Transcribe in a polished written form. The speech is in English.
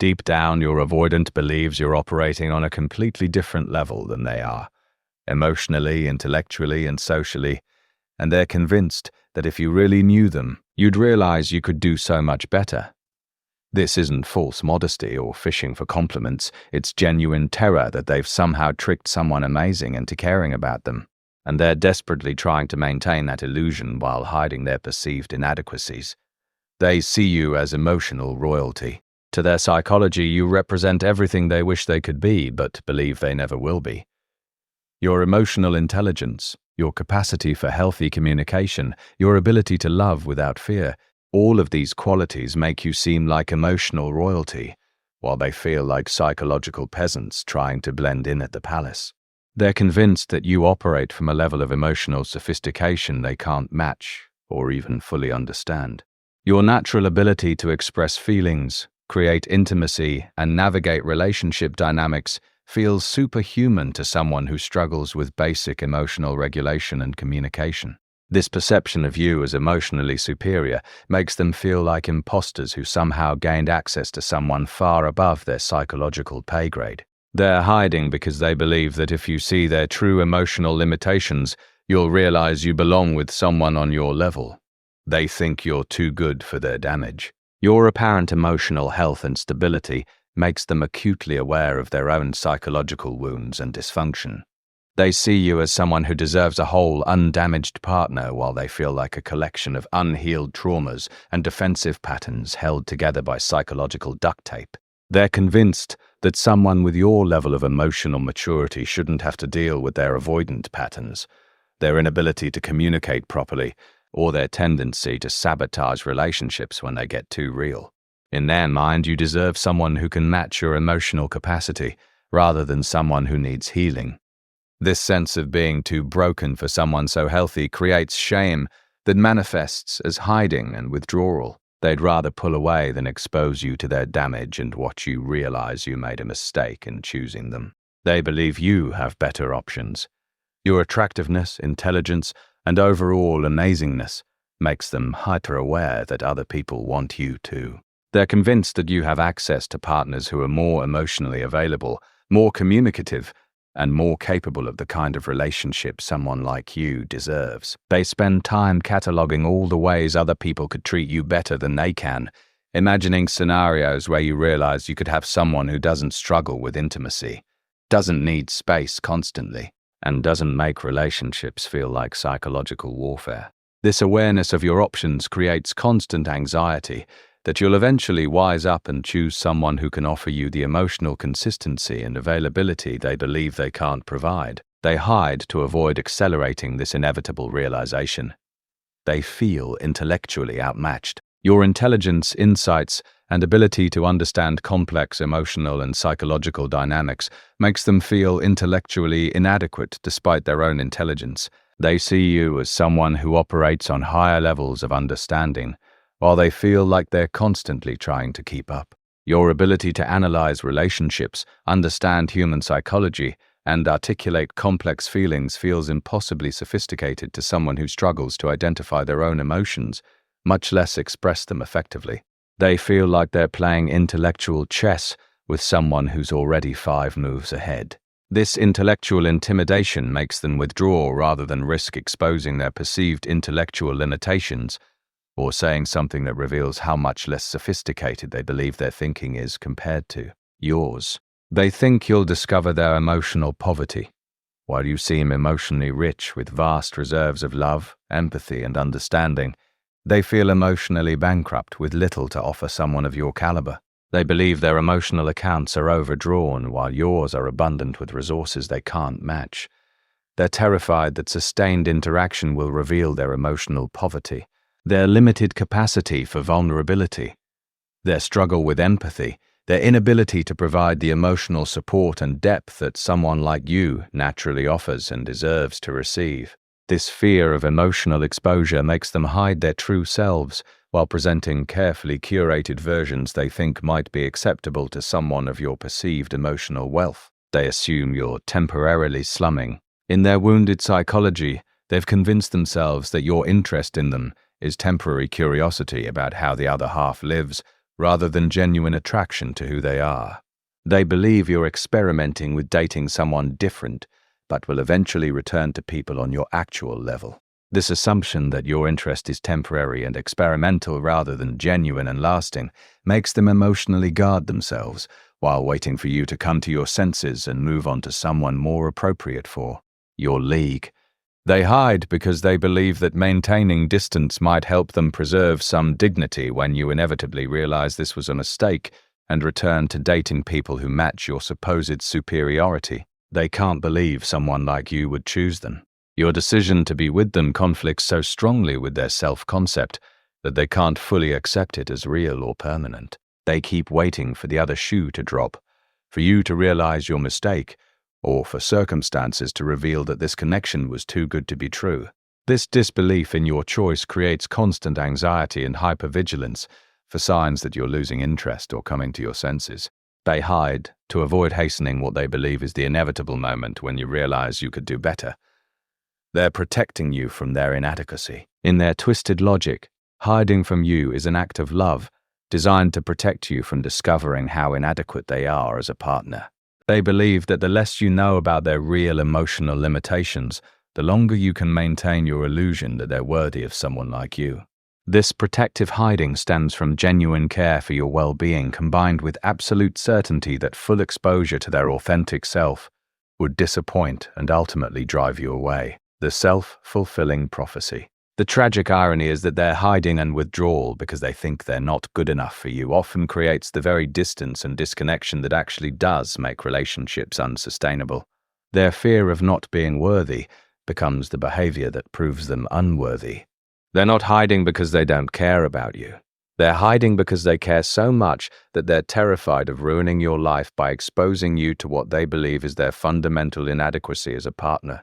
Deep down, your avoidant believes you're operating on a completely different level than they are, emotionally, intellectually, and socially, and they're convinced that if you really knew them, you'd realize you could do so much better. This isn't false modesty or fishing for compliments, it's genuine terror that they've somehow tricked someone amazing into caring about them, and they're desperately trying to maintain that illusion while hiding their perceived inadequacies. They see you as emotional royalty. To their psychology, you represent everything they wish they could be, but believe they never will be. Your emotional intelligence, your capacity for healthy communication, your ability to love without fear, all of these qualities make you seem like emotional royalty, while they feel like psychological peasants trying to blend in at the palace. They're convinced that you operate from a level of emotional sophistication they can't match or even fully understand. Your natural ability to express feelings, create intimacy, and navigate relationship dynamics feels superhuman to someone who struggles with basic emotional regulation and communication. This perception of you as emotionally superior makes them feel like imposters who somehow gained access to someone far above their psychological pay grade. They're hiding because they believe that if you see their true emotional limitations, you'll realize you belong with someone on your level. They think you're too good for their damage. Your apparent emotional health and stability makes them acutely aware of their own psychological wounds and dysfunction. They see you as someone who deserves a whole, undamaged partner while they feel like a collection of unhealed traumas and defensive patterns held together by psychological duct tape. They're convinced that someone with your level of emotional maturity shouldn't have to deal with their avoidant patterns, their inability to communicate properly, or their tendency to sabotage relationships when they get too real. In their mind, you deserve someone who can match your emotional capacity, rather than someone who needs healing. This sense of being too broken for someone so healthy creates shame that manifests as hiding and withdrawal. They'd rather pull away than expose you to their damage and watch you realize you made a mistake in choosing them. They believe you have better options. Your attractiveness, intelligence, and overall amazingness makes them hyper-aware that other people want you too. They're convinced that you have access to partners who are more emotionally available, more communicative, and more capable of the kind of relationship someone like you deserves. They spend time cataloging all the ways other people could treat you better than they can, imagining scenarios where you realize you could have someone who doesn't struggle with intimacy, doesn't need space constantly, and doesn't make relationships feel like psychological warfare. This awareness of your options creates constant anxiety that you'll eventually wise up and choose someone who can offer you the emotional consistency and availability they believe they can't provide. They hide to avoid accelerating this inevitable realization. They feel intellectually outmatched. Your intelligence, insights, and ability to understand complex emotional and psychological dynamics makes them feel intellectually inadequate despite their own intelligence. They see you as someone who operates on higher levels of understanding, while they feel like they're constantly trying to keep up. Your ability to analyze relationships, understand human psychology, and articulate complex feelings feels impossibly sophisticated to someone who struggles to identify their own emotions, much less express them effectively. They feel like they're playing intellectual chess with someone who's already 5 moves ahead. This intellectual intimidation makes them withdraw rather than risk exposing their perceived intellectual limitations or saying something that reveals how much less sophisticated they believe their thinking is compared to yours. They think you'll discover their emotional poverty, while you seem emotionally rich with vast reserves of love, empathy, and understanding. They feel emotionally bankrupt with little to offer someone of your caliber. They believe their emotional accounts are overdrawn while yours are abundant with resources they can't match. They're terrified that sustained interaction will reveal their emotional poverty, their limited capacity for vulnerability, their struggle with empathy, their inability to provide the emotional support and depth that someone like you naturally offers and deserves to receive. This fear of emotional exposure makes them hide their true selves while presenting carefully curated versions they think might be acceptable to someone of your perceived emotional wealth. They assume you're temporarily slumming. In their wounded psychology, they've convinced themselves that your interest in them is temporary curiosity about how the other half lives, rather than genuine attraction to who they are. They believe you're experimenting with dating someone different, but will eventually return to people on your actual level. This assumption that your interest is temporary and experimental rather than genuine and lasting makes them emotionally guard themselves while waiting for you to come to your senses and move on to someone more appropriate for your league. They hide because they believe that maintaining distance might help them preserve some dignity when you inevitably realize this was a mistake and return to dating people who match your supposed superiority. They can't believe someone like you would choose them. Your decision to be with them conflicts so strongly with their self-concept that they can't fully accept it as real or permanent. They keep waiting for the other shoe to drop, for you to realize your mistake, or for circumstances to reveal that this connection was too good to be true. This disbelief in your choice creates constant anxiety and hypervigilance for signs that you're losing interest or coming to your senses. They hide to avoid hastening what they believe is the inevitable moment when you realize you could do better. They're protecting you from their inadequacy. In their twisted logic, hiding from you is an act of love designed to protect you from discovering how inadequate they are as a partner. They believe that the less you know about their real emotional limitations, the longer you can maintain your illusion that they're worthy of someone like you. This protective hiding stems from genuine care for your well-being combined with absolute certainty that full exposure to their authentic self would disappoint and ultimately drive you away. The self-fulfilling prophecy. The tragic irony is that their hiding and withdrawal because they think they're not good enough for you often creates the very distance and disconnection that actually does make relationships unsustainable. Their fear of not being worthy becomes the behavior that proves them unworthy. They're not hiding because they don't care about you. They're hiding because they care so much that they're terrified of ruining your life by exposing you to what they believe is their fundamental inadequacy as a partner.